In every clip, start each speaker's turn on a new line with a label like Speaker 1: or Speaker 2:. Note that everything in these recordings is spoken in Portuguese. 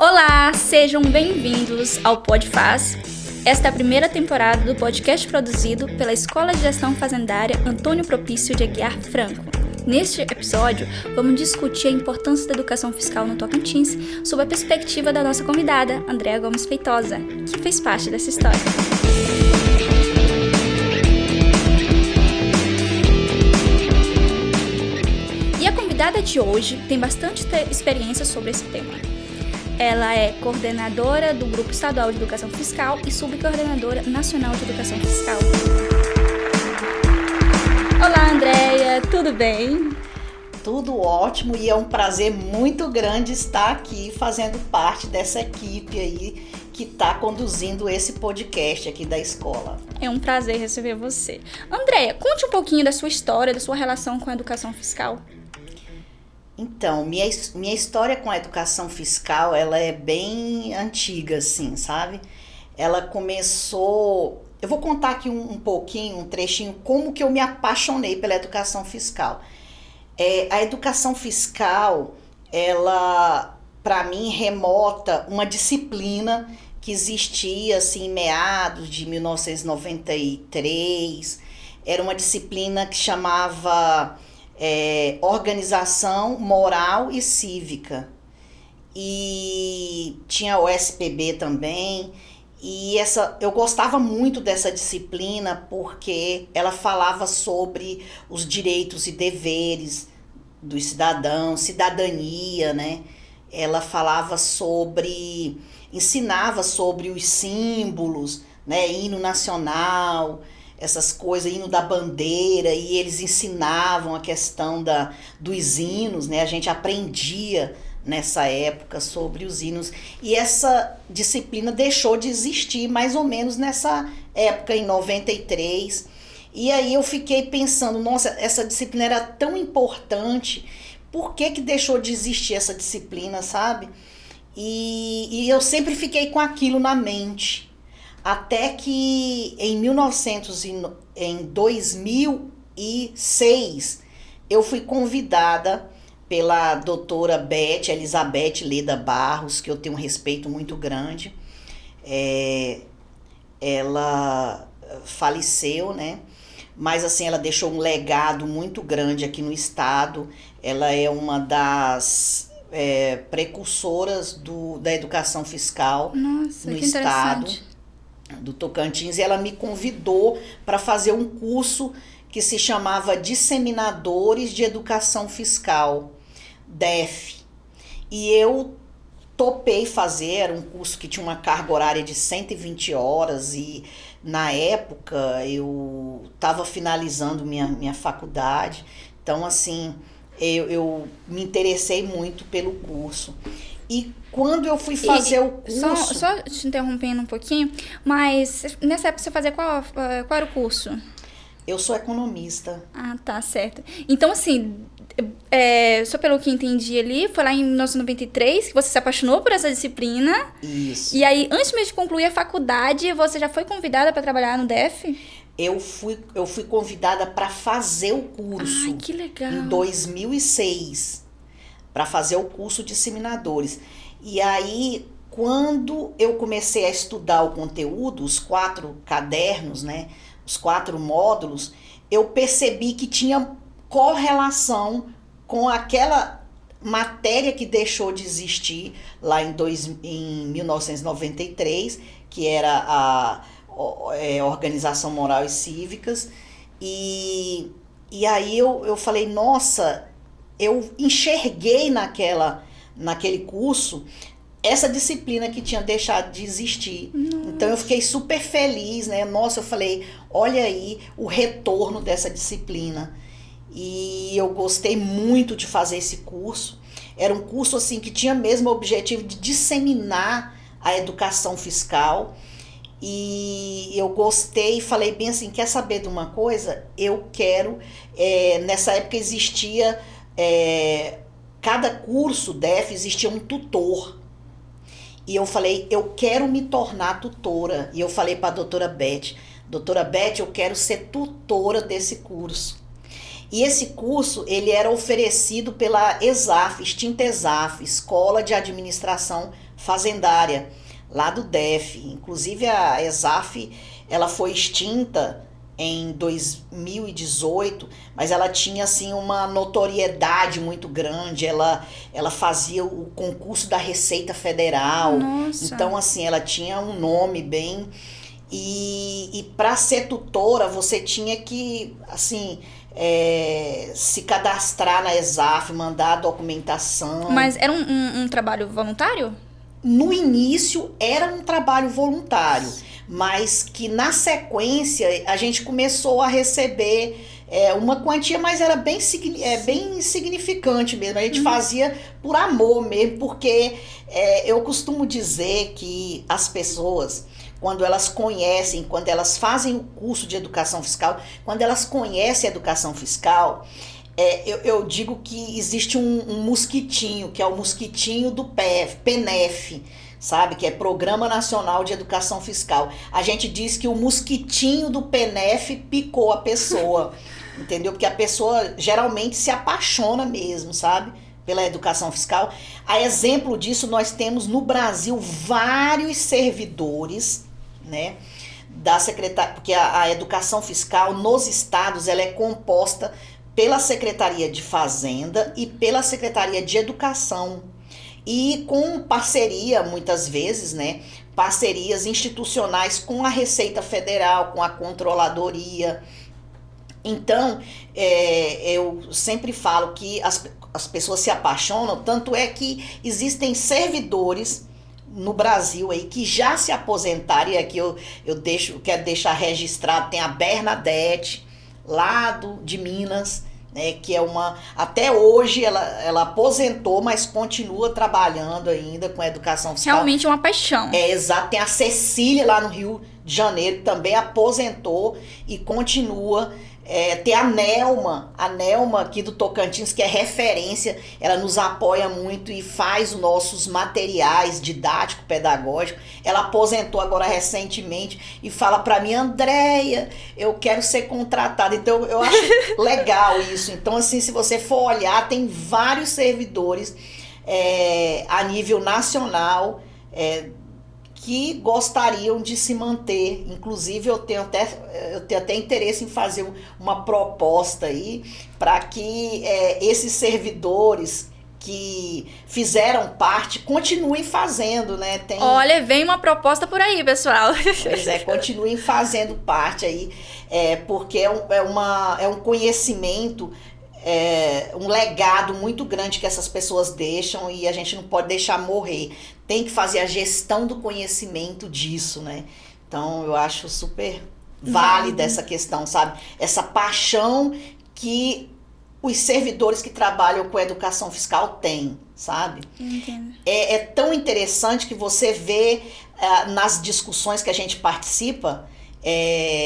Speaker 1: Olá, sejam bem-vindos ao PodFaz. Esta é a primeira temporada do podcast produzido pela Escola de Gestão Fazendária Antônio Propício de Aguiar Franco. Neste episódio, vamos discutir a importância da educação fiscal no Tocantins sob a perspectiva da nossa convidada, Andréa Gomes Feitosa, que fez parte dessa história. E a convidada de hoje tem bastante experiência sobre esse tema. Ela é coordenadora do Grupo Estadual de Educação Fiscal e subcoordenadora nacional de Educação Fiscal. Olá, Andréa, tudo bem?
Speaker 2: Tudo ótimo e é um prazer muito grande estar aqui fazendo parte dessa equipe aí que está conduzindo esse podcast aqui da escola.
Speaker 1: É um prazer receber você. Andréa, conte um pouquinho da sua história, da sua relação com a educação fiscal.
Speaker 2: Então, minha história com a educação fiscal, ela é bem antiga, assim, sabe? Ela começou... Eu vou contar aqui um pouquinho, um trechinho, como que eu me apaixonei pela educação fiscal. A educação fiscal, ela, para mim, remota uma disciplina que existia, assim, em meados de 1993. Era uma disciplina que chamava... organização moral e cívica, e tinha o SPB também, e eu gostava muito dessa disciplina porque ela falava sobre os direitos e deveres dos cidadãos, cidadania, né? Ela falava ensinava sobre os símbolos, né? Hino nacional, essas coisas, hino da bandeira, e eles ensinavam a questão dos hinos, né? A gente aprendia nessa época sobre os hinos. E essa disciplina deixou de existir mais ou menos nessa época, em 93. E aí eu fiquei pensando, nossa, essa disciplina era tão importante, por que deixou de existir essa disciplina, sabe? E eu sempre fiquei com aquilo na mente. Até que em 2006, eu fui convidada pela doutora Elizabeth Leda Barros, que eu tenho um respeito muito grande. Ela faleceu, né? Mas assim, ela deixou um legado muito grande aqui no estado. Ela é uma das precursoras da educação fiscal.
Speaker 1: Nossa,
Speaker 2: no
Speaker 1: que
Speaker 2: estado
Speaker 1: interessante.
Speaker 2: Do Tocantins, e ela me convidou para fazer um curso que se chamava Disseminadores de Educação Fiscal, DEF. E eu topei fazer, era um curso que tinha uma carga horária de 120 horas, e na época eu estava finalizando minha faculdade, então assim, eu me interessei muito pelo curso. E quando eu fui fazer o curso...
Speaker 1: Só te interrompendo um pouquinho, mas nessa época você fazia qual era o curso?
Speaker 2: Eu sou economista.
Speaker 1: Ah, tá, certo. Então, assim, só pelo que entendi ali, foi lá em 1993 que você se apaixonou por essa disciplina.
Speaker 2: Isso.
Speaker 1: E aí, antes mesmo de concluir a faculdade, você já foi convidada para trabalhar no DEF?
Speaker 2: Eu fui convidada para fazer o curso.
Speaker 1: Ai, que legal.
Speaker 2: Em 2006. Para fazer o curso de disseminadores. E aí, quando eu comecei a estudar o conteúdo, os 4 cadernos, né, os 4 módulos, eu percebi que tinha correlação com aquela matéria que deixou de existir lá em 1993, que era a Organização Moral e Cívicas. E aí eu falei, nossa... Eu enxerguei naquele curso essa disciplina que tinha deixado de existir.
Speaker 1: Nossa.
Speaker 2: Então eu fiquei super feliz, né? Nossa, eu falei, olha aí o retorno dessa disciplina. E eu gostei muito de fazer esse curso. Era um curso assim que tinha mesmo o objetivo de disseminar a educação fiscal. E eu gostei e falei bem assim, quer saber de uma coisa? Eu quero... nessa época existia... cada curso DEF existia um tutor. E eu falei, eu quero me tornar tutora. E eu falei para a doutora Beth, eu quero ser tutora desse curso. E esse curso, ele era oferecido pela ESAF, extinta ESAF, Escola de Administração Fazendária, lá do DF. Inclusive a ESAF, ela foi extinta em 2018, mas ela tinha assim uma notoriedade muito grande, ela fazia o concurso da Receita Federal.
Speaker 1: Nossa.
Speaker 2: Então assim, ela tinha um nome bem... E para ser tutora, você tinha que, assim, se cadastrar na ESAF, mandar a documentação.
Speaker 1: Mas era um trabalho voluntário?
Speaker 2: No início era um trabalho voluntário, mas que na sequência a gente começou a receber uma quantia, mas era bem insignificante mesmo. A gente fazia por amor mesmo, porque eu costumo dizer que as pessoas, quando elas conhecem, quando elas fazem o curso de educação fiscal, quando elas conhecem a educação fiscal, eu digo que existe um mosquitinho, que é o mosquitinho do PNEF, sabe? Que é Programa Nacional de Educação Fiscal. A gente diz que o mosquitinho do PNEF picou a pessoa, entendeu? Porque a pessoa geralmente se apaixona mesmo, sabe? Pela educação fiscal. A exemplo disso, nós temos no Brasil vários servidores, né, da secretaria, porque a educação fiscal nos estados ela é composta pela Secretaria de Fazenda e pela Secretaria de Educação, e com parceria, muitas vezes, né, parcerias institucionais com a Receita Federal, com a Controladoria. Então, eu sempre falo que as pessoas se apaixonam, tanto é que existem servidores no Brasil aí que já se aposentaram, e aqui eu quero deixar registrado, tem a Bernadette, lá de Minas, né, que é até hoje ela aposentou, mas continua trabalhando ainda com a educação fiscal.
Speaker 1: Realmente uma paixão.
Speaker 2: Exato. Tem a Cecília lá no Rio de Janeiro, que também aposentou e continua. Tem a Nelma aqui do Tocantins, que é referência, ela nos apoia muito e faz os nossos materiais didático-pedagógicos. Ela aposentou agora recentemente e fala para mim: Andréia, eu quero ser contratada. Então eu acho legal isso. Então assim, se você for olhar, tem vários servidores a nível nacional que gostariam de se manter. Inclusive eu tenho até interesse em fazer uma proposta aí para que esses servidores que fizeram parte continuem fazendo, né?
Speaker 1: Olha, vem uma proposta por aí, pessoal.
Speaker 2: Pois continuem fazendo parte aí, porque é um conhecimento, um legado muito grande que essas pessoas deixam, e a gente não pode deixar morrer. Tem que fazer a gestão do conhecimento disso, né? Então eu acho super válida essa questão, sabe? Essa paixão que os servidores que trabalham com a educação fiscal têm, sabe?
Speaker 1: Entendo.
Speaker 2: É tão interessante que você vê nas discussões que a gente participa.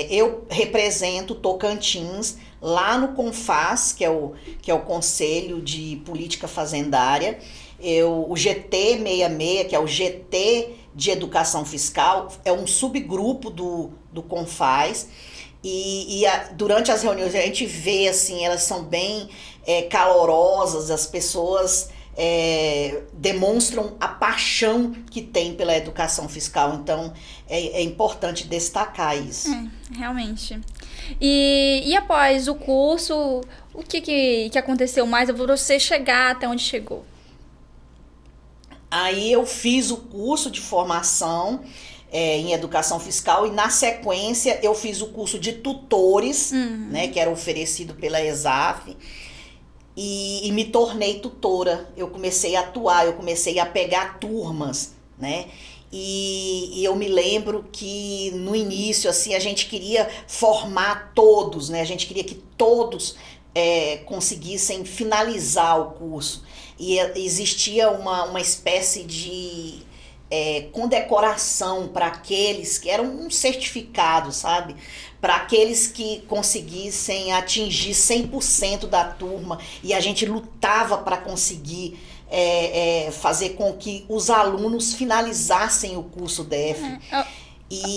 Speaker 2: Eu represento Tocantins lá no CONFAS, que é o Conselho de Política Fazendária. O GT66, que é o GT de Educação Fiscal, é um subgrupo do CONFAS. Durante as reuniões a gente vê, assim, elas são bem calorosas, as pessoas demonstram a paixão que tem pela educação fiscal. Então é importante destacar isso.
Speaker 1: Realmente. E após o curso, o que aconteceu mais para você chegar até onde chegou?
Speaker 2: Aí eu fiz o curso de formação em educação fiscal, e na sequência eu fiz o curso de tutores, né, que era oferecido pela ESAF, e me tornei tutora. Eu comecei a atuar, eu comecei a pegar turmas, né? E eu me lembro que no início, assim, a gente queria formar todos, né? A gente queria que todos conseguissem finalizar o curso. E existia uma espécie de condecoração para aqueles que eram um certificado, sabe? Para aqueles que conseguissem atingir 100% da turma, e a gente lutava para conseguir fazer com que os alunos finalizassem o curso DF.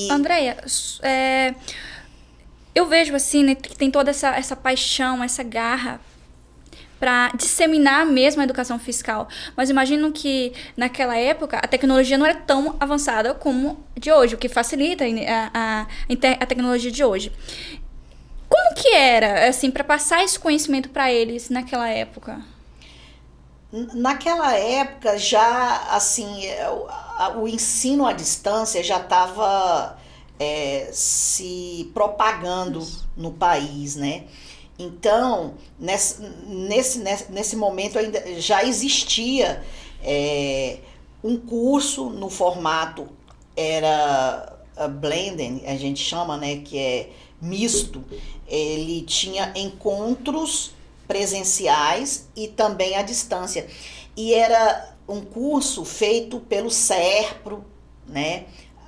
Speaker 1: Andréia, eu vejo assim, né, que tem toda essa paixão, essa garra para disseminar mesmo a educação fiscal. Mas imagino que naquela época a tecnologia não era tão avançada como de hoje, o que facilita a tecnologia de hoje. Como que era, assim, para passar esse conhecimento para eles naquela época?
Speaker 2: Naquela época já, assim, o ensino à distância já estava se propagando no país, né? Então, nesse momento ainda já existia um curso no formato, era blended, a gente chama, né, que é misto. Ele tinha encontros presenciais e também à distância. E era um curso feito pelo SERPRO, né?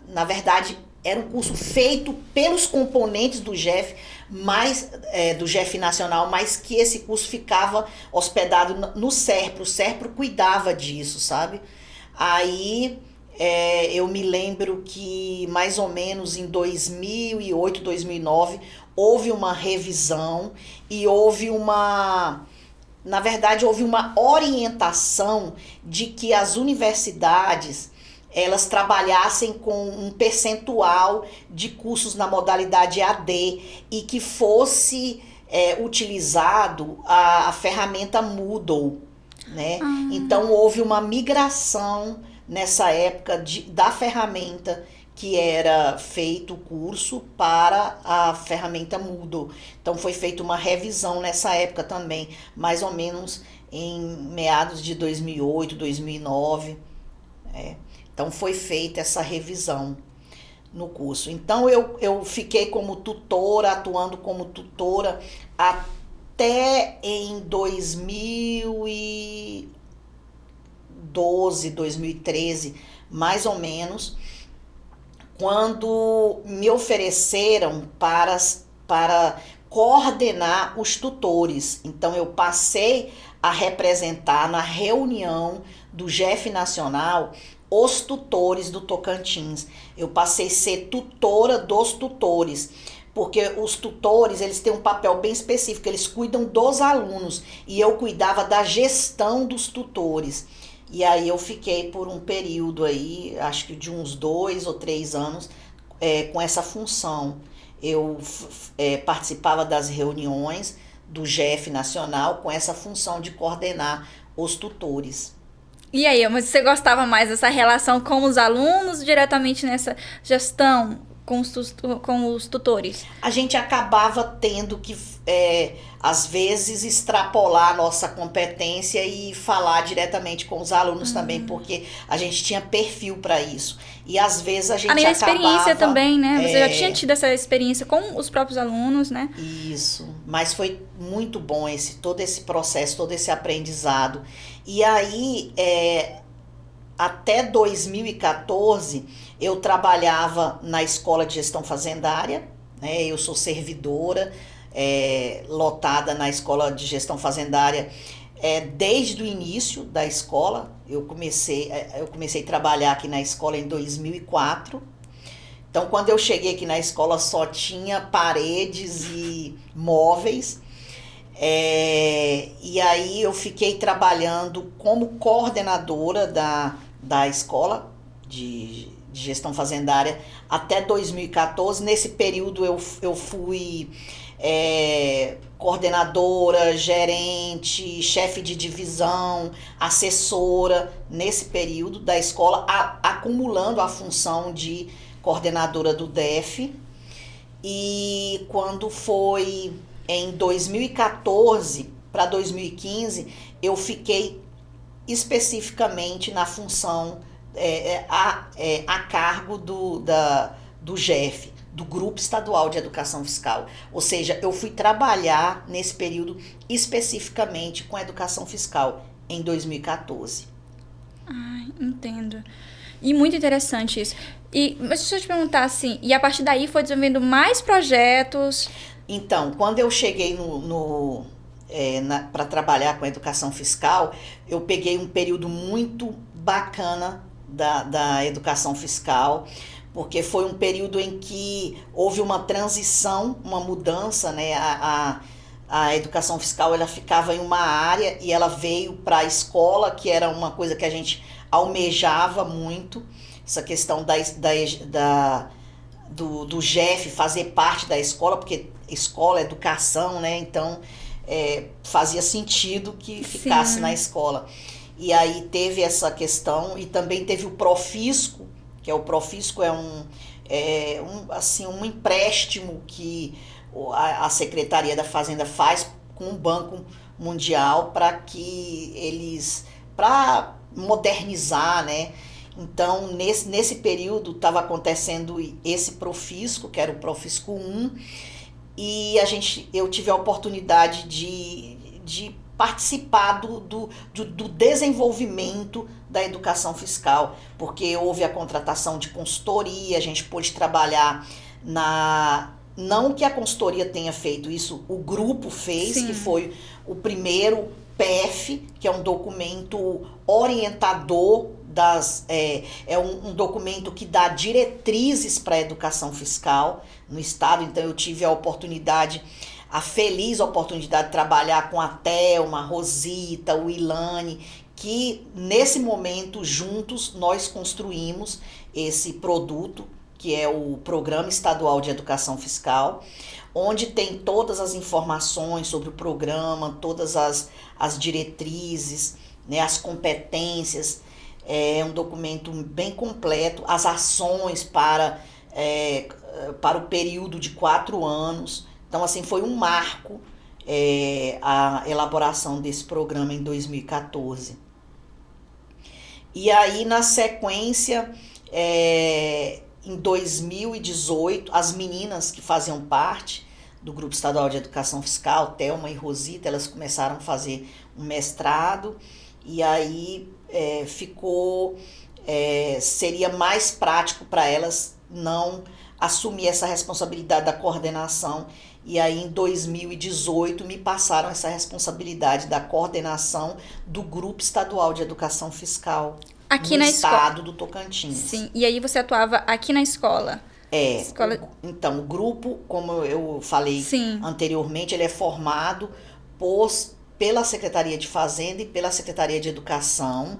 Speaker 2: Na verdade, era um curso feito pelos componentes do GEF, do GEF Nacional, mas que esse curso ficava hospedado no SERPRO. O SERPRO cuidava disso, sabe? Aí eu me lembro que mais ou menos em 2008, 2009, houve uma revisão e houve uma orientação de que as universidades elas trabalhassem com um percentual de cursos na modalidade AD e que fosse utilizado a ferramenta Moodle, né? Então houve uma migração nessa época da ferramenta que era feito o curso para a ferramenta Moodle. Então foi feita uma revisão nessa época também, mais ou menos em meados de 2008, 2009. Então foi feita essa revisão no curso. Então eu fiquei como tutora, atuando como tutora até em 2012, 2013, mais ou menos, quando me ofereceram para coordenar os tutores. Então eu passei a representar na reunião do GEF Nacional os tutores do Tocantins. Eu passei a ser tutora dos tutores, porque os tutores, eles têm um papel bem específico, eles cuidam dos alunos, e eu cuidava da gestão dos tutores. E aí eu fiquei por um período aí, acho que de uns 2 ou 3 anos, com essa função. Eu participava das reuniões do GEF Nacional com essa função de coordenar os tutores.
Speaker 1: E aí, mas você gostava mais dessa relação com os alunos, diretamente nessa gestão com os tutores?
Speaker 2: A gente acabava tendo que, às vezes, extrapolar a nossa competência e falar diretamente com os alunos também, porque a gente tinha perfil para isso. E às vezes a gente acabava...
Speaker 1: experiência também, né? Você já tinha tido essa experiência com os próprios alunos, né?
Speaker 2: Isso, mas foi muito bom todo esse processo, todo esse aprendizado. E aí, até 2014, eu trabalhava na Escola de Gestão Fazendária, né? Eu sou servidora, lotada na Escola de Gestão Fazendária desde o início da escola. Eu comecei a trabalhar aqui na escola em 2004. Então, quando eu cheguei aqui na escola, só tinha paredes e móveis. E aí eu fiquei trabalhando como coordenadora da escola de gestão fazendária até 2014. Nesse período eu fui coordenadora, gerente, chefe de divisão, assessora, nesse período da escola, acumulando a função de coordenadora do DEF. E quando foi em 2014 para 2015, eu fiquei especificamente na função a cargo do GEF, do Grupo Estadual de Educação Fiscal. Ou seja, eu fui trabalhar nesse período especificamente com a educação fiscal em 2014.
Speaker 1: Entendo. E muito interessante isso. Mas deixa eu te perguntar assim, e a partir daí foi desenvolvendo mais projetos?
Speaker 2: Então, quando eu cheguei para trabalhar com a educação fiscal, eu peguei um período muito bacana da educação fiscal, porque foi um período em que houve uma transição, uma mudança, né? A educação fiscal, ela ficava em uma área e ela veio para a escola, que era uma coisa que a gente almejava muito, essa questão do GEF fazer parte da escola, porque escola, educação, né? Então, fazia sentido que ficasse na escola. E aí teve essa questão, e também teve o Profisco, que o Profisco é um empréstimo que a Secretaria da Fazenda faz com o Banco Mundial para modernizar, né? Então, nesse período estava acontecendo esse Profisco, que era o Profisco 1, e eu tive a oportunidade de participar do desenvolvimento da educação fiscal, porque houve a contratação de consultoria, a gente pôde trabalhar não que a consultoria tenha feito isso, o grupo fez, Sim. que foi o primeiro PF, que é um documento orientador um documento que dá diretrizes para a educação fiscal no Estado. Então eu tive a feliz oportunidade de trabalhar com a Thelma, a Rosita, o Ilane, que nesse momento juntos nós construímos esse produto, que é o Programa Estadual de Educação Fiscal, onde tem todas as informações sobre o programa, todas as diretrizes, né, as competências. É um documento bem completo, as ações para o período de 4 anos. Então, assim, foi um marco a elaboração desse programa em 2014. E aí, na sequência, em 2018, as meninas que faziam parte do Grupo Estadual de Educação Fiscal, Thelma e Rosita, elas começaram a fazer um mestrado, e aí seria mais prático para elas não assumir essa responsabilidade da coordenação, e aí em 2018 me passaram essa responsabilidade da coordenação do Grupo Estadual de Educação Fiscal
Speaker 1: aqui
Speaker 2: no
Speaker 1: na
Speaker 2: estado do Tocantins.
Speaker 1: Sim, e aí você atuava aqui na escola?
Speaker 2: Então, o grupo, como eu falei
Speaker 1: Sim.
Speaker 2: anteriormente, ele é formado pela Secretaria de Fazenda e pela Secretaria de Educação,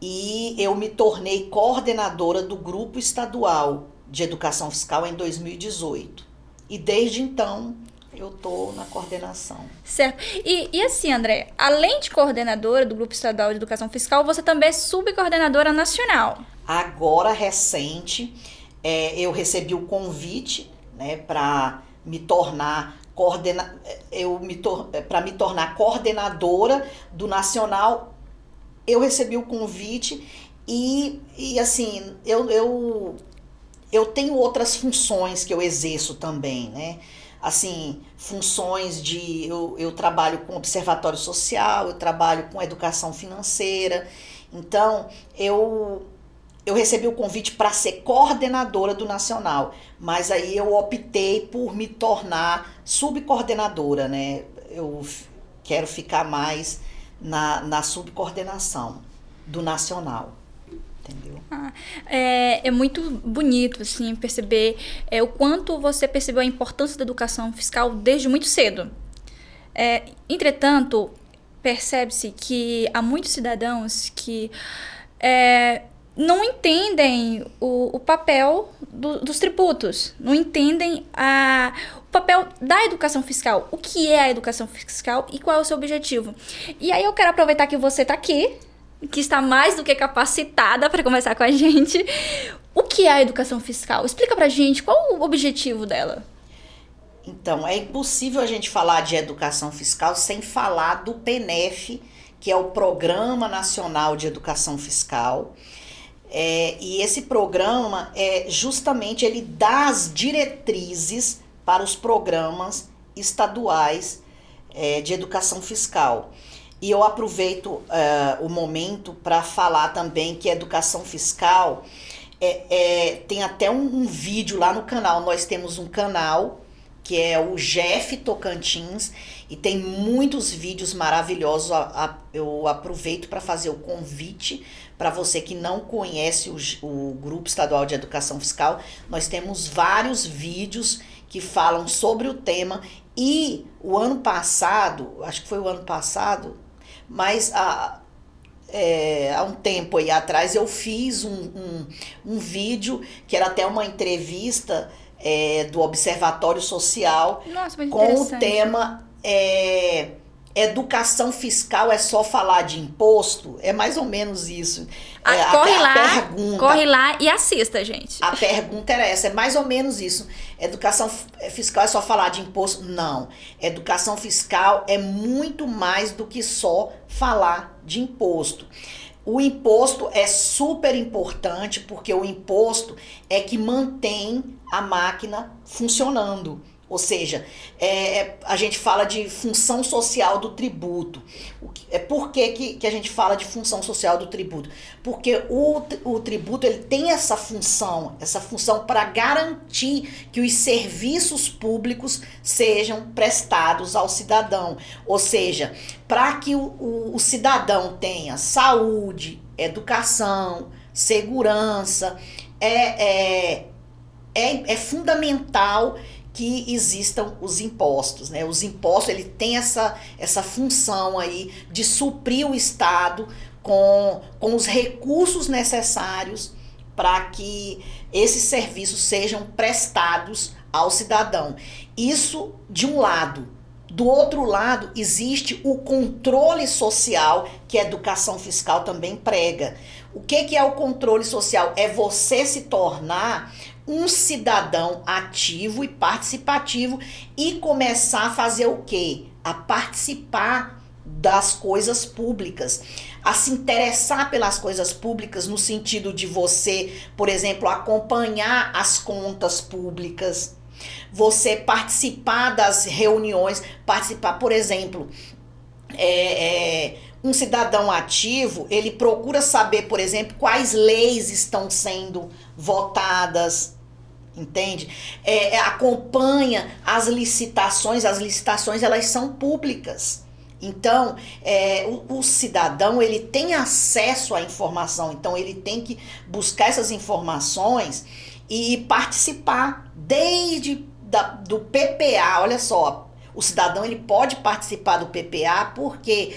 Speaker 2: e eu me tornei coordenadora do Grupo Estadual de Educação Fiscal em 2018. E desde então eu estou na coordenação.
Speaker 1: Certo. E assim, André, além de coordenadora do Grupo Estadual de Educação Fiscal, você também é subcoordenadora nacional.
Speaker 2: Agora, recente, eu recebi o convite, né, para me tornar coordenadora do Nacional. Eu recebi o convite e assim, eu tenho outras funções que eu exerço também, né? Assim, funções eu trabalho com observatório social, eu trabalho com educação financeira. Então, eu recebi o convite para ser coordenadora do Nacional, mas aí eu optei por me tornar subcoordenadora, né? Eu quero ficar mais na subcoordenação do Nacional. Entendeu?
Speaker 1: É muito bonito, assim, perceber o quanto você percebeu a importância da educação fiscal desde muito cedo. Entretanto, percebe-se que há muitos cidadãos que não entendem o papel dos tributos, não entendem o papel da educação fiscal, o que é a educação fiscal e qual é o seu objetivo. E aí eu quero aproveitar que você está aqui, que está mais do que capacitada para conversar com a gente. O que é a educação fiscal? Explica pra gente qual o objetivo dela.
Speaker 2: Então, é impossível a gente falar de educação fiscal sem falar do PNEF, que é o Programa Nacional de Educação Fiscal. E esse programa, justamente, ele dá as diretrizes para os programas estaduais de educação fiscal. E eu aproveito o momento para falar também que a educação fiscal tem até um vídeo lá no canal. Nós temos um canal que é o GEF Tocantins e tem muitos vídeos maravilhosos. Eu aproveito para fazer o convite Para você que não conhece o Grupo Estadual de Educação Fiscal, nós temos vários vídeos que falam sobre o tema. E o ano passado, acho que foi o ano passado, mas há um tempo aí atrás eu fiz um vídeo que era até uma entrevista do Observatório Social.
Speaker 1: Nossa, muito
Speaker 2: com o
Speaker 1: interessante.
Speaker 2: tema educação fiscal é só falar de imposto? É mais ou menos isso.
Speaker 1: Corre lá e assista, gente.
Speaker 2: A pergunta era essa, é mais ou menos isso. Educação fiscal é só falar de imposto? Não. Educação fiscal é muito mais do que só falar de imposto. O imposto é super importante porque o imposto é que mantém a máquina funcionando. Ou seja, a gente fala de função social do tributo. Por que a gente fala de função social do tributo? Porque o tributo ele tem essa função para garantir que os serviços públicos sejam prestados ao cidadão. Ou seja, para que o cidadão tenha saúde, educação, segurança, é fundamental que existam os impostos, né? Os impostos, ele tem essa função aí de suprir o Estado com os recursos necessários para que esses serviços sejam prestados ao cidadão. Isso de um lado. Do outro lado, existe o controle social que a educação fiscal também prega. O que é o controle social? É você se tornar um cidadão ativo e participativo e começar a fazer o quê? A participar das coisas públicas, a se interessar pelas coisas públicas no sentido de você, por exemplo, acompanhar as contas públicas, você participar das reuniões, participar, por exemplo, um cidadão ativo, ele procura saber, por exemplo, quais leis estão sendo votadas, entende? Acompanha as licitações elas são públicas. Então, o cidadão, ele tem acesso à informação, então ele tem que buscar essas informações e participar desde do PPA, olha só. O cidadão ele pode participar do PPA porque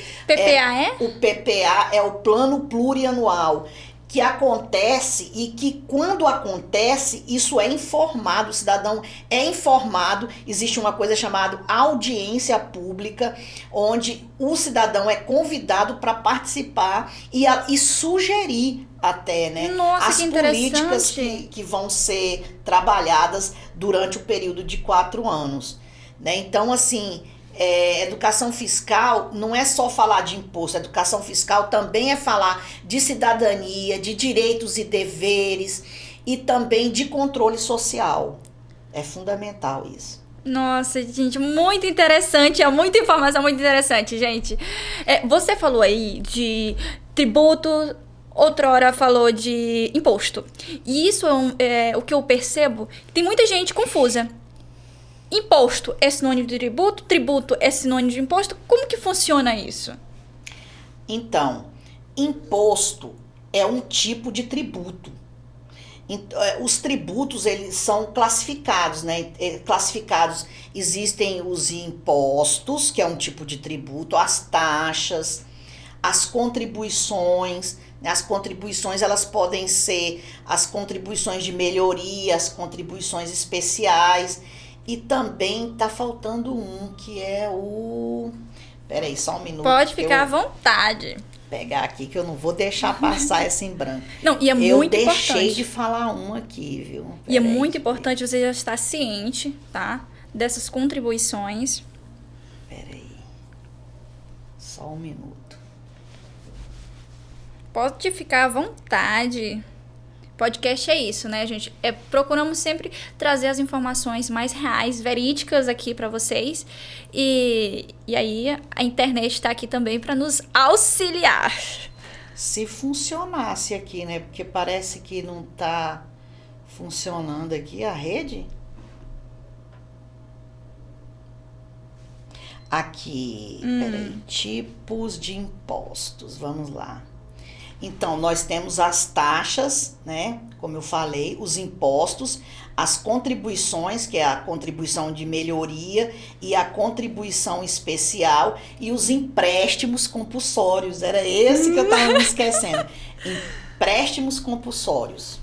Speaker 2: o PPA é o Plano Plurianual que acontece e que quando acontece isso é informado, o cidadão é informado, existe uma coisa chamada audiência pública, onde o cidadão é convidado para participar e sugerir até, né,
Speaker 1: Nossa,
Speaker 2: as políticas que vão ser trabalhadas durante o período de 4 anos. Né? Então, assim, educação fiscal não é só falar de imposto, educação fiscal também é falar de cidadania, de direitos e deveres e também de controle social. É fundamental isso.
Speaker 1: Nossa, gente, muito interessante, é muita informação muito interessante, gente. Você falou aí de tributo, outrora falou de imposto. E isso é o que eu percebo, tem muita gente confusa. Imposto é sinônimo de tributo? Tributo é sinônimo de imposto? Como que funciona isso?
Speaker 2: Então, imposto é um tipo de tributo. Os tributos, eles são classificados, né? Classificados, existem os impostos, que é um tipo de tributo, as taxas, as contribuições. As contribuições, elas podem ser as contribuições de melhoria, as contribuições especiais. E também tá faltando um, que é o... Peraí, só um minuto.
Speaker 1: Pode ficar à vontade.
Speaker 2: Pegar aqui, que eu não vou deixar passar essa em branco.
Speaker 1: Não, e é muito importante.
Speaker 2: Eu deixei de falar um aqui, viu?
Speaker 1: E é muito importante você já estar ciente, tá? Dessas contribuições.
Speaker 2: Peraí. Só um minuto.
Speaker 1: Pode ficar à vontade. Podcast é isso, né, gente? Procuramos sempre trazer as informações mais reais, verídicas aqui para vocês. E aí a internet está aqui também para nos auxiliar.
Speaker 2: Se funcionasse aqui, né? Porque parece que não tá funcionando aqui a rede. Aqui, peraí, tipos de impostos, vamos lá. Então, nós temos as taxas, né? Como eu falei, os impostos, as contribuições, que é a contribuição de melhoria e a contribuição especial, e os empréstimos compulsórios. Era esse que eu estava me esquecendo. Empréstimos compulsórios.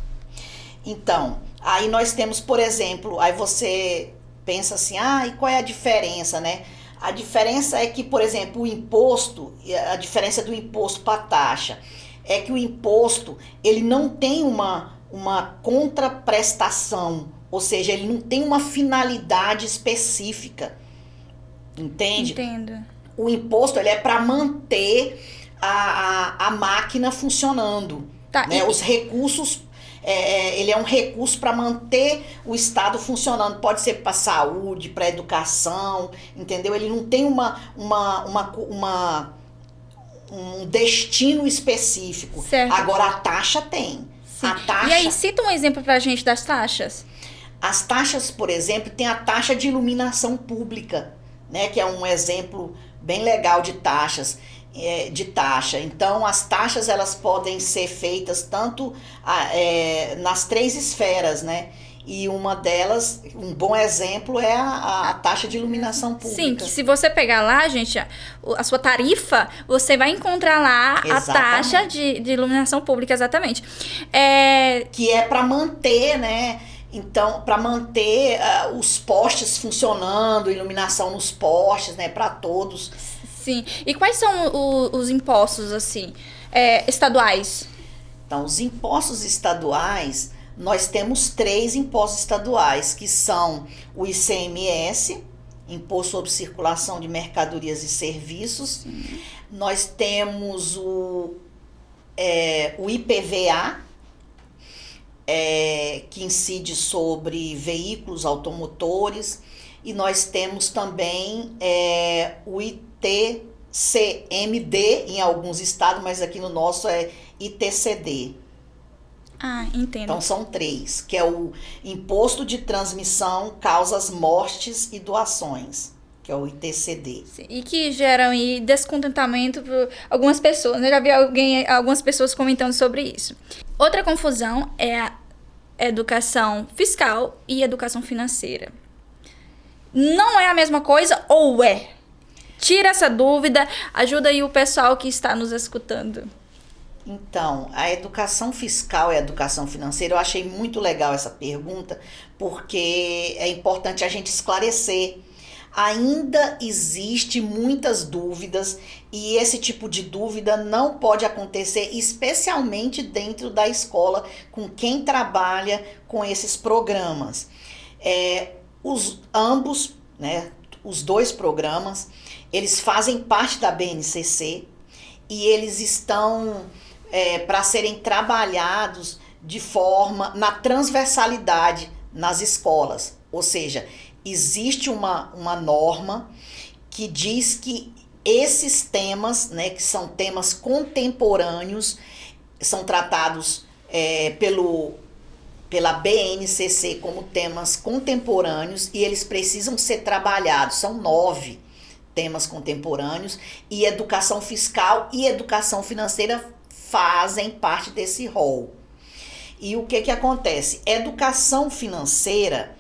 Speaker 2: Então, aí nós temos, por exemplo, aí você pensa assim, e qual é a diferença, né? A diferença é que, por exemplo, o imposto, a diferença do imposto para a taxa, é que o imposto, ele não tem uma contraprestação, ou seja, ele não tem uma finalidade específica, entende?
Speaker 1: Entendo.
Speaker 2: O imposto, ele é para manter a máquina funcionando,
Speaker 1: Tá,
Speaker 2: né? Os recursos, ele é um recurso para manter o Estado funcionando, pode ser para saúde, para educação, entendeu? Ele não tem um destino específico.
Speaker 1: Certo.
Speaker 2: Agora a taxa tem.
Speaker 1: Sim.
Speaker 2: A taxa,
Speaker 1: E aí, cita um exemplo pra gente das taxas.
Speaker 2: as taxas, por exemplo, tem a taxa de iluminação pública, né, que é um exemplo bem legal de taxa. Então, as taxas, elas podem ser feitas tanto nas 3 esferas, né? E uma delas, um bom exemplo, é a taxa de iluminação pública.
Speaker 1: Sim, que se você pegar lá, gente, a sua tarifa, você vai encontrar lá a taxa de iluminação pública, exatamente.
Speaker 2: Que é para manter, né? Então, para manter os postes funcionando, iluminação nos postes, né? Para todos.
Speaker 1: Sim. E quais são os impostos, assim, estaduais?
Speaker 2: Então, os impostos estaduais, nós temos 3 impostos estaduais, que são o ICMS, Imposto sobre Circulação de Mercadorias e Serviços. Sim. Nós temos o IPVA, que incide sobre veículos automotores, e nós temos também o ITCMD em alguns estados, mas aqui no nosso é ITCD.
Speaker 1: Entendo.
Speaker 2: Então são 3, que é o Imposto de Transmissão, Causas, Mortes e Doações, que é o ITCD.
Speaker 1: Sim, e que geram descontentamento por algumas pessoas. Eu já vi algumas pessoas comentando sobre isso. Outra confusão é a educação fiscal e educação financeira. Não é a mesma coisa ou é? Tira essa dúvida, ajuda aí o pessoal que está nos escutando.
Speaker 2: Então, a educação fiscal e a educação financeira, eu achei muito legal essa pergunta, porque é importante a gente esclarecer. Ainda existe muitas dúvidas e esse tipo de dúvida não pode acontecer, especialmente dentro da escola, com quem trabalha com esses programas. Ambos, né, os 2 programas, eles fazem parte da BNCC e eles estão para serem trabalhados de forma na transversalidade nas escolas. Ou seja, existe uma norma que diz que esses temas, né, que são temas contemporâneos, são tratados pela BNCC como temas contemporâneos e eles precisam ser trabalhados. São 9 temas contemporâneos e educação fiscal e educação financeira fazem parte desse rol. E o que acontece? Educação financeira,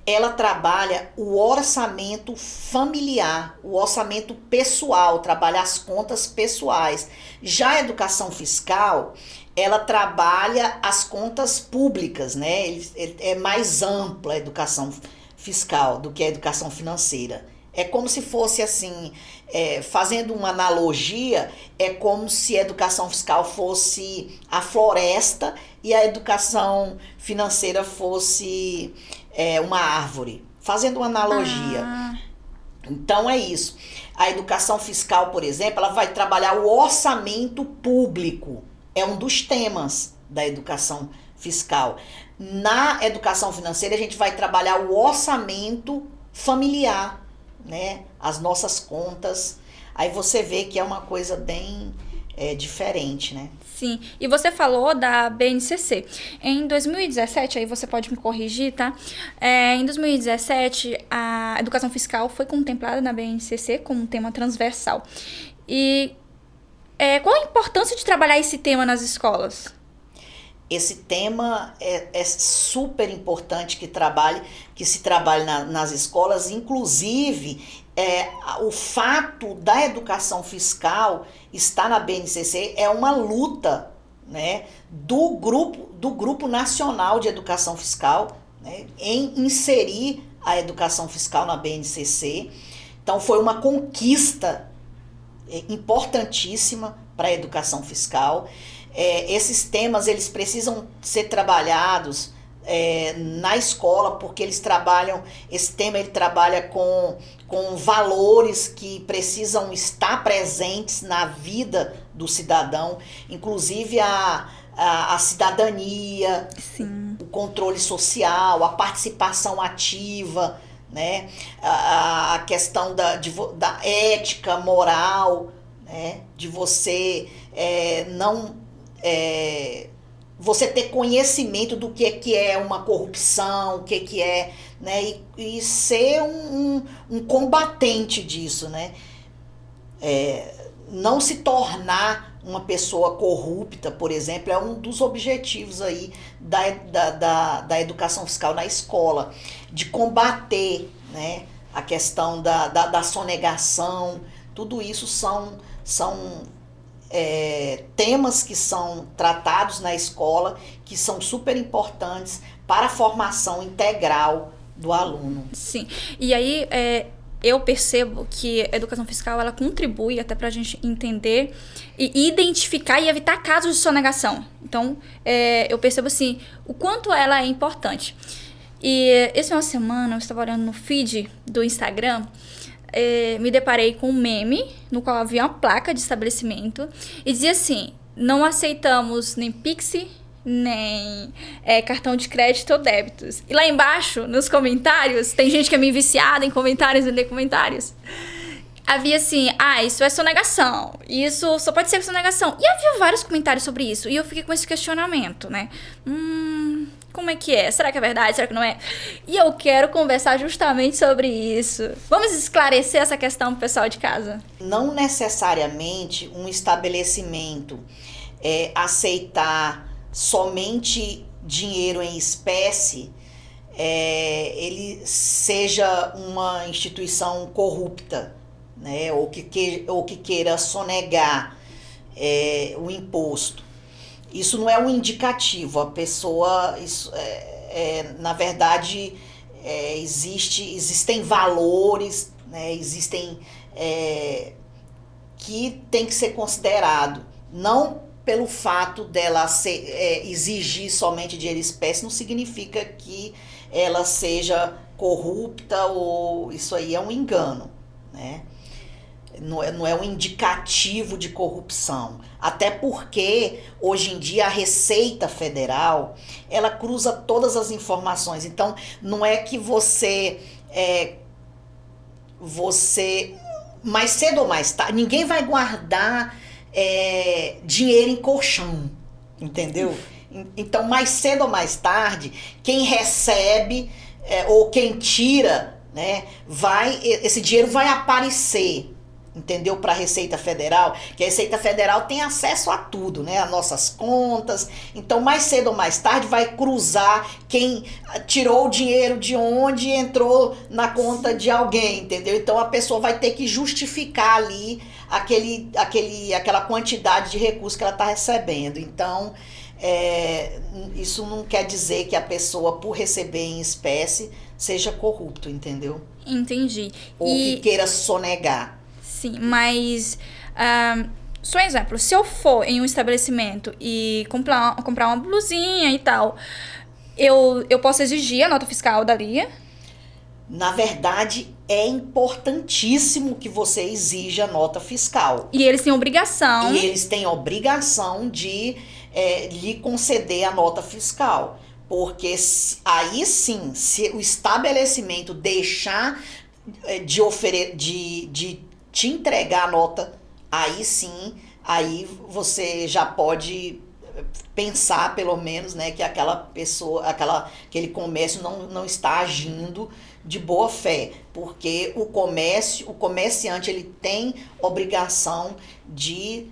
Speaker 2: ela trabalha o orçamento familiar, o orçamento pessoal, trabalha as contas pessoais. Já a educação fiscal, ela trabalha as contas públicas, né? É mais ampla a educação fiscal do que a educação financeira. É como se fosse assim, fazendo uma analogia, é como se a educação fiscal fosse a floresta e a educação financeira fosse uma árvore. Fazendo uma analogia. Então é isso. A educação fiscal, por exemplo, ela vai trabalhar o orçamento público. É um dos temas da educação fiscal. Na educação financeira, a gente vai trabalhar o orçamento familiar, né? As nossas contas. Aí você vê que é uma coisa bem diferente, né?
Speaker 1: Sim, e você falou da BNCC. Em 2017, aí você pode me corrigir, tá? Em 2017, a educação fiscal foi contemplada na BNCC como um tema transversal. E qual a importância de trabalhar esse tema nas escolas?
Speaker 2: Esse tema é super importante que se trabalhe nas escolas, inclusive o fato da educação fiscal estar na BNCC é uma luta, né, do Grupo Nacional de Educação Fiscal, né, em inserir a educação fiscal na BNCC. Então foi uma conquista importantíssima para a educação fiscal. Esses temas eles precisam ser trabalhados na escola, porque esse tema ele trabalha com valores que precisam estar presentes na vida do cidadão, inclusive a cidadania,
Speaker 1: Sim.
Speaker 2: o controle social, a participação ativa, né? A questão da ética moral, né? De você você ter conhecimento do que é uma corrupção, o que é, né? E ser um combatente disso, né? Não se tornar uma pessoa corrupta, por exemplo, é um dos objetivos aí da educação fiscal na escola, de combater, né, a questão da sonegação. Tudo isso são temas que são tratados na escola, que são super importantes para a formação integral do aluno.
Speaker 1: Sim, e aí eu percebo que a educação fiscal ela contribui até para a gente entender e identificar e evitar casos de sonegação. Então, eu percebo assim, o quanto ela é importante. E esse final de semana eu estava olhando no feed do Instagram, me deparei com um meme no qual havia uma placa de estabelecimento e dizia assim: não aceitamos nem Pix, nem cartão de crédito ou débitos. E lá embaixo, nos comentários, tem gente que é meio viciada em comentários e ler comentários. Havia assim, isso é sonegação, isso só pode ser sonegação. E havia vários comentários sobre isso, e eu fiquei com esse questionamento, né? Como é que é? Será que é verdade? Será que não é? E eu quero conversar justamente sobre isso. Vamos esclarecer essa questão pro pessoal de casa.
Speaker 2: Não necessariamente um estabelecimento aceitar somente dinheiro em espécie, ele seja uma instituição corrupta, né? Ou que queira sonegar o imposto. Isso não é um indicativo. A pessoa, na verdade, existem valores, né? Existem que tem que ser considerado. Não pelo fato dela exigir somente dinheiro em espécie, não significa que ela seja corrupta, ou isso aí é um engano, né? Não é um indicativo de corrupção. Até porque, hoje em dia, a Receita Federal, ela cruza todas as informações. Então, não é que você mais cedo ou mais tarde, ninguém vai guardar dinheiro em colchão, entendeu? Então, mais cedo ou mais tarde, quem recebe ou quem tira, né, esse dinheiro vai aparecer, entendeu? Para a Receita Federal, que a Receita Federal tem acesso a tudo, né? As nossas contas. Então, mais cedo ou mais tarde, vai cruzar quem tirou o dinheiro de onde entrou na conta de alguém, entendeu? Então, a pessoa vai ter que justificar ali aquela quantidade de recursos que ela está recebendo. Então, isso não quer dizer que a pessoa, por receber em espécie, seja corrupto, entendeu?
Speaker 1: Entendi.
Speaker 2: Ou que queira sonegar.
Speaker 1: Sim, mas só um exemplo, se eu for em um estabelecimento e comprar uma blusinha e tal, eu posso exigir a nota fiscal dali?
Speaker 2: Na verdade, é importantíssimo que você exija a nota fiscal.
Speaker 1: E eles têm obrigação.
Speaker 2: E eles têm obrigação de lhe conceder a nota fiscal. Porque aí sim, se o estabelecimento deixar de te entregar a nota, aí sim, aí você já pode pensar, pelo menos, né, que aquela pessoa, aquele comércio não está agindo de boa fé, porque o comerciante ele tem obrigação de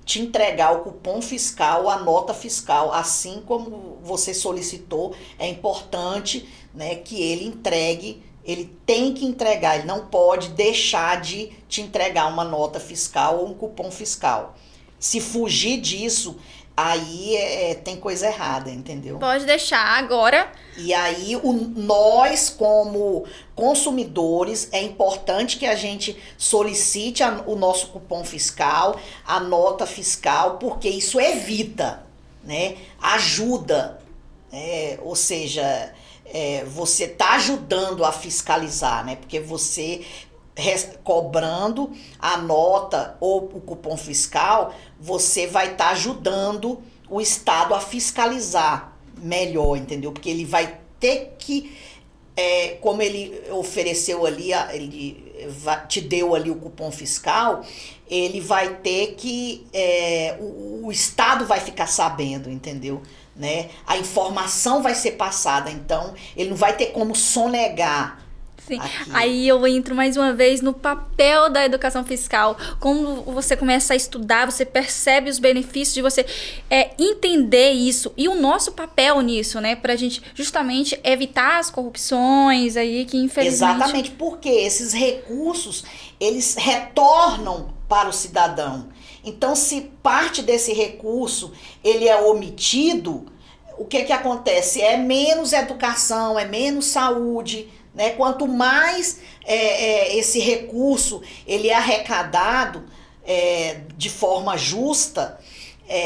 Speaker 2: te entregar o cupom fiscal, a nota fiscal, assim como você solicitou. É importante, né, que ele entregue, ele tem que entregar, ele não pode deixar de te entregar uma nota fiscal ou um cupom fiscal. Se fugir disso, aí tem coisa errada, entendeu?
Speaker 1: Pode deixar agora.
Speaker 2: E aí, nós, como consumidores, é importante que a gente solicite o nosso cupom fiscal, a nota fiscal, porque isso evita, né? Ajuda, ou seja, você está ajudando a fiscalizar, né? Porque você cobrando a nota ou o cupom fiscal, você vai estar ajudando o Estado a fiscalizar melhor, entendeu? Porque ele vai ter que, como ele ofereceu ali, te deu ali o cupom fiscal, ele vai ter que, o Estado vai ficar sabendo, entendeu? Né? A informação vai ser passada, então ele não vai ter como sonegar.
Speaker 1: Sim. Aí eu entro mais uma vez no papel da educação fiscal. Como você começa a estudar, você percebe os benefícios de você entender isso. E o nosso papel nisso, né? Pra gente justamente evitar as corrupções aí que infelizmente...
Speaker 2: Exatamente, porque esses recursos, eles retornam para o cidadão. Então, se parte desse recurso ele é omitido, o que acontece? É menos educação, é menos saúde, né? Quanto mais esse recurso ele é arrecadado de forma justa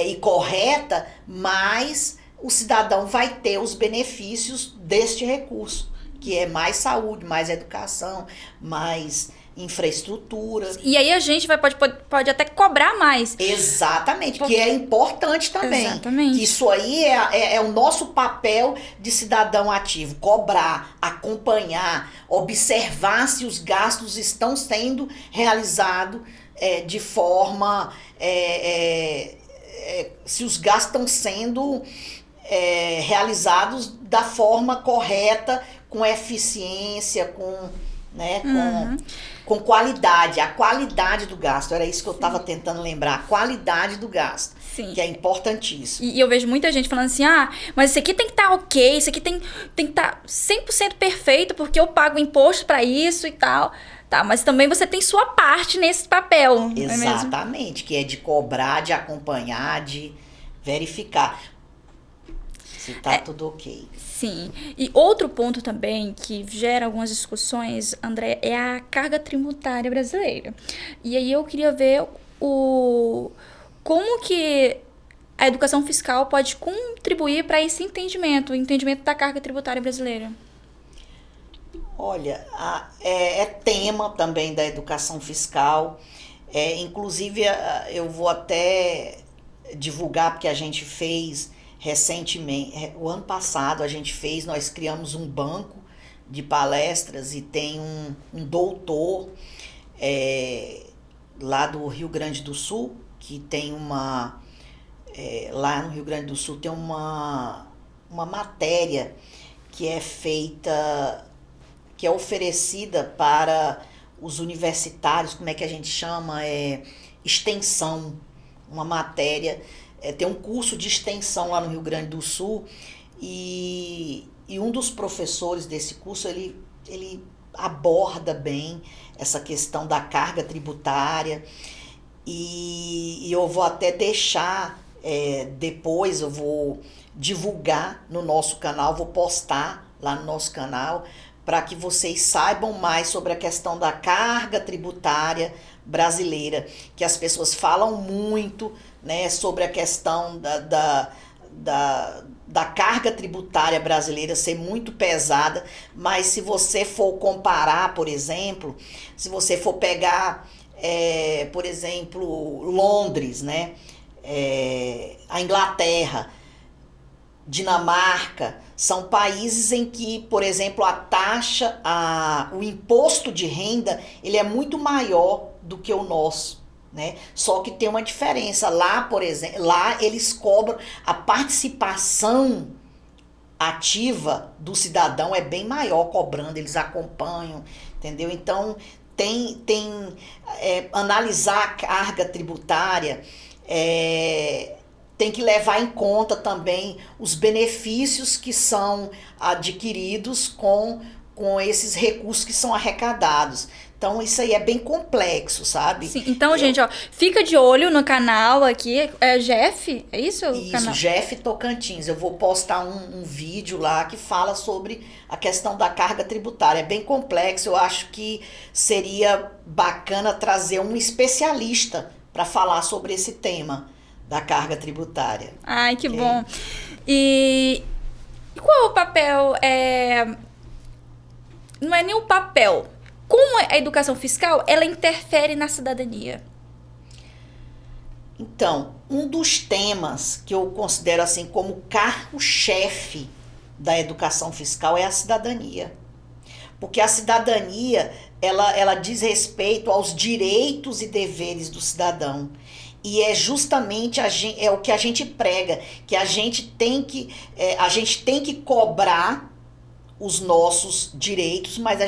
Speaker 2: e correta, mais o cidadão vai ter os benefícios deste recurso, que é mais saúde, mais educação, mais infraestrutura.
Speaker 1: E aí a gente pode até cobrar mais.
Speaker 2: Exatamente, que é importante também.
Speaker 1: Exatamente.
Speaker 2: Que isso aí é o nosso papel de cidadão ativo. Cobrar, acompanhar, observar se os gastos estão sendo realizados de forma... se os gastos estão sendo realizados da forma correta, com eficiência, com qualidade, a qualidade do gasto. Era isso que eu estava tentando lembrar, a qualidade do gasto.
Speaker 1: Sim.
Speaker 2: Que é importantíssimo.
Speaker 1: E eu vejo muita gente falando assim, mas isso aqui tem que estar ok, isso aqui tem que estar 100% perfeito, porque eu pago imposto para isso e tal. Tá, mas também você tem sua parte nesse papel.
Speaker 2: Exatamente, que é de cobrar, de acompanhar, de verificar se tá tudo ok.
Speaker 1: Sim. E outro ponto também que gera algumas discussões, André, é a carga tributária brasileira. E aí eu queria ver como que a educação fiscal pode contribuir para esse entendimento, o entendimento da carga tributária brasileira.
Speaker 2: Olha, é tema também da educação fiscal. Inclusive, eu vou até divulgar, porque a gente fez recentemente, o ano passado nós criamos um banco de palestras e tem um doutor lá do Rio Grande do Sul, que tem lá no Rio Grande do Sul tem uma matéria que é feita, que é oferecida para os universitários, como é que a gente chama? Extensão, uma matéria, tem um curso de extensão lá no Rio Grande do Sul e um dos professores desse curso, ele aborda bem essa questão da carga tributária e eu vou até deixar, depois eu vou divulgar no nosso canal, vou postar lá no nosso canal, para que vocês saibam mais sobre a questão da carga tributária brasileira, que as pessoas falam muito, né, sobre a questão da carga tributária brasileira ser muito pesada, mas se você for comparar, por exemplo, se você for pegar, por exemplo, Londres, né, a Inglaterra, Dinamarca, são países em que, por exemplo, a taxa, o imposto de renda, ele é muito maior do que o nosso, né? Só que tem uma diferença. Lá, por exemplo, lá eles cobram, a participação ativa do cidadão é bem maior cobrando, eles acompanham, entendeu? Então, analisar a carga tributária tem que levar em conta também os benefícios que são adquiridos com esses recursos que são arrecadados. Então, isso aí é bem complexo, sabe?
Speaker 1: Sim, então, gente, ó, fica de olho no canal aqui, Jeff, é isso?
Speaker 2: Isso,
Speaker 1: canal?
Speaker 2: Jeff Tocantins. Eu vou postar um vídeo lá que fala sobre a questão da carga tributária. É bem complexo, eu acho que seria bacana trazer um especialista para falar sobre esse tema da carga tributária.
Speaker 1: Ai, que bom. E qual é o papel? Não é nem o papel. Como a educação fiscal, ela interfere na cidadania?
Speaker 2: Então, um dos temas que eu considero assim como carro-chefe da educação fiscal é a cidadania. Porque a cidadania, ela diz respeito aos direitos e deveres do cidadão. E é justamente o que a gente prega, que a gente tem que cobrar os nossos direitos, mas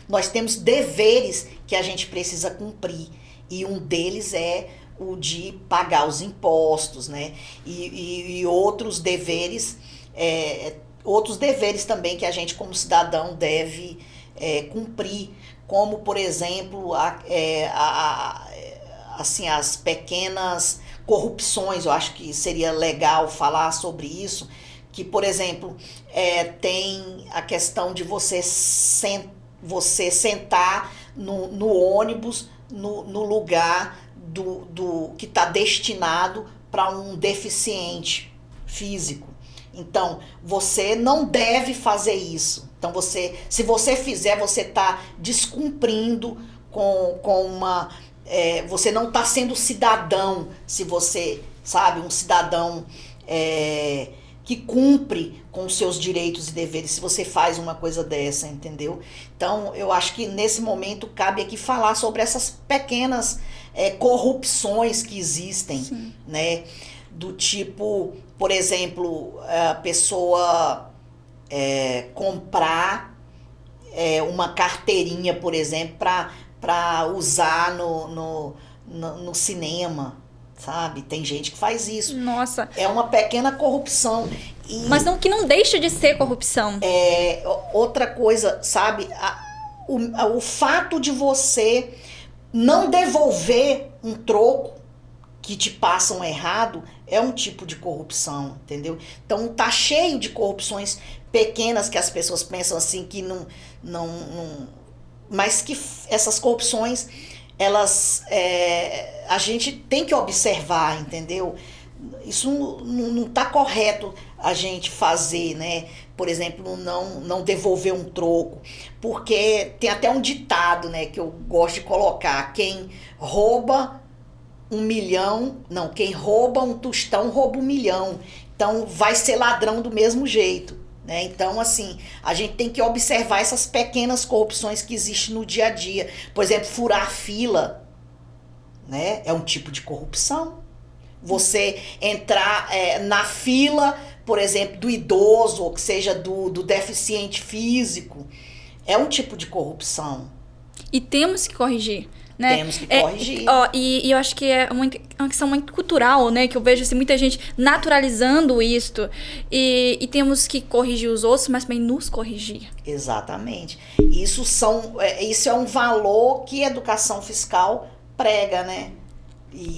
Speaker 2: nós temos deveres que a gente precisa cumprir. E um deles é o de pagar os impostos, né? E outros deveres também que a gente como cidadão deve cumprir, como, por exemplo, as pequenas corrupções. Eu acho que seria legal falar sobre isso, que, por exemplo, tem a questão de você sentar no ônibus, no lugar que está destinado para um deficiente físico. Então, você não deve fazer isso. Então, se você fizer, você está descumprindo com uma... você não está sendo cidadão, se você, sabe, um cidadão que cumpre com os seus direitos e deveres, se você faz uma coisa dessa, entendeu? Então, eu acho que nesse momento cabe aqui falar sobre essas pequenas corrupções que existem, sim, né? Do tipo, por exemplo, a pessoa comprar uma carteirinha, por exemplo, para usar no cinema, sabe? Tem gente que faz isso.
Speaker 1: Nossa.
Speaker 2: É uma pequena corrupção.
Speaker 1: Mas que não deixa de ser corrupção.
Speaker 2: Outra coisa, sabe? O fato de você não devolver um troco que te passam errado é um tipo de corrupção, entendeu? Então tá cheio de corrupções pequenas que as pessoas pensam assim que não mas que essas corrupções, elas a gente tem que observar, entendeu? Isso não tá correto a gente fazer, né? Por exemplo, não devolver um troco, porque tem até um ditado, né, que eu gosto de colocar: quem rouba quem rouba um tostão rouba 1 milhão. Então vai ser ladrão do mesmo jeito, né? Então, assim, a gente tem que observar essas pequenas corrupções que existem no dia a dia. Por exemplo, furar fila, né? É um tipo de corrupção. Você entrar na fila, por exemplo, do idoso, ou que seja do deficiente físico, é um tipo de corrupção.
Speaker 1: E temos que corrigir, né?
Speaker 2: Temos que corrigir.
Speaker 1: E eu acho que é uma questão muito cultural, né? Que eu vejo assim, muita gente naturalizando isto. E temos que corrigir os outros, mas também nos corrigir.
Speaker 2: Exatamente. Isso é um valor que a educação fiscal prega, né?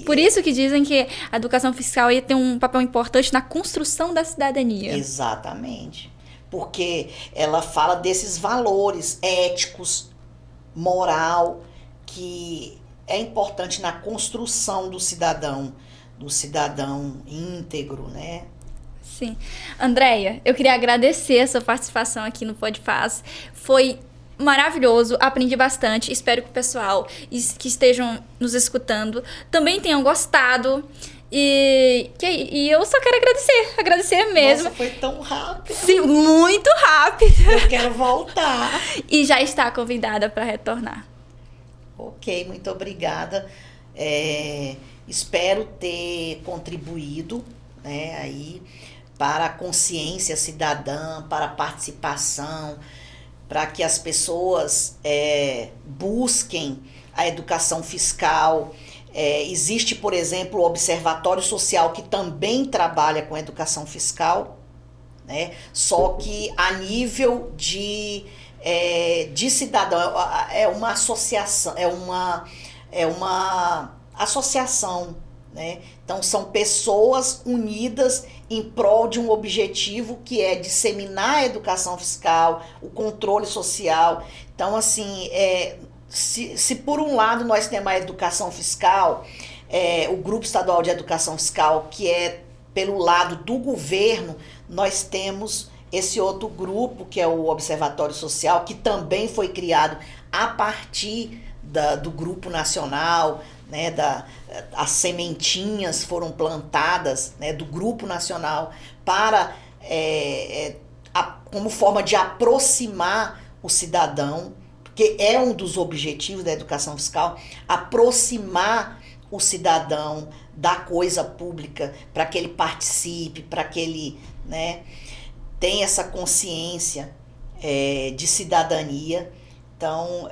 Speaker 1: Por isso que dizem que a educação fiscal ia ter um papel importante na construção da cidadania.
Speaker 2: Exatamente. Porque ela fala desses valores éticos, moral, que é importante na construção do cidadão íntegro, né?
Speaker 1: Sim. Andréia, eu queria agradecer a sua participação aqui no PodFaz. Foi maravilhoso, aprendi bastante. Espero que o pessoal que estejam nos escutando também tenham gostado. E eu só quero agradecer mesmo.
Speaker 2: Nossa, foi tão rápido.
Speaker 1: Sim, muito rápido.
Speaker 2: Eu quero voltar.
Speaker 1: E já está convidada para retornar.
Speaker 2: Ok, muito obrigada. Espero ter contribuído, né, aí para a consciência cidadã, para a participação, para que as pessoas busquem a educação fiscal Existe, por exemplo, o Observatório Social, que também trabalha com educação fiscal, né? Só que a nível de cidadão, é uma associação, né? Então são pessoas unidas em prol de um objetivo que é disseminar a educação fiscal, o controle social. Então, assim, se por um lado nós temos a educação fiscal, o Grupo Estadual de Educação Fiscal, que é pelo lado do governo, nós temos esse outro grupo, que é o Observatório Social, que também foi criado a partir do Grupo Nacional, né, as sementinhas foram plantadas, né, do Grupo Nacional para como forma de aproximar o cidadão, porque é um dos objetivos da educação fiscal, aproximar o cidadão da coisa pública, para que ele participe, para que ele, né, tenha essa consciência de cidadania. Então,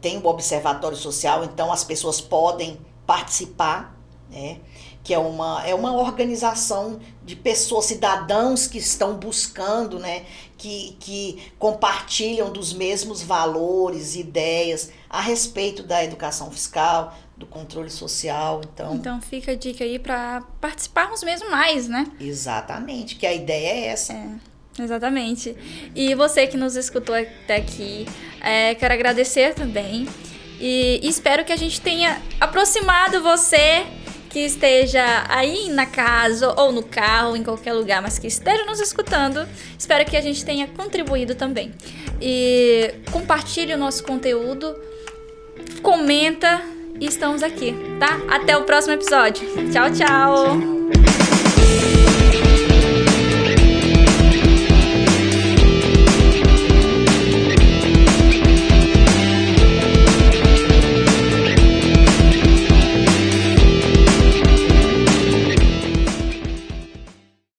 Speaker 2: tem o Observatório Social, então as pessoas podem participar, né? Que é uma organização de pessoas, cidadãos que estão buscando, né? Que compartilham dos mesmos valores, ideias a respeito da educação fiscal, do controle social.
Speaker 1: Então fica a dica aí para participarmos mesmo mais, né?
Speaker 2: Exatamente, que a ideia é essa.
Speaker 1: Exatamente. E você que nos escutou até aqui, quero agradecer também. E espero que a gente tenha aproximado você que esteja aí na casa ou no carro, em qualquer lugar, mas que esteja nos escutando. Espero que a gente tenha contribuído também. E compartilhe o nosso conteúdo, comenta e estamos aqui, tá? Até o próximo episódio. Tchau, tchau!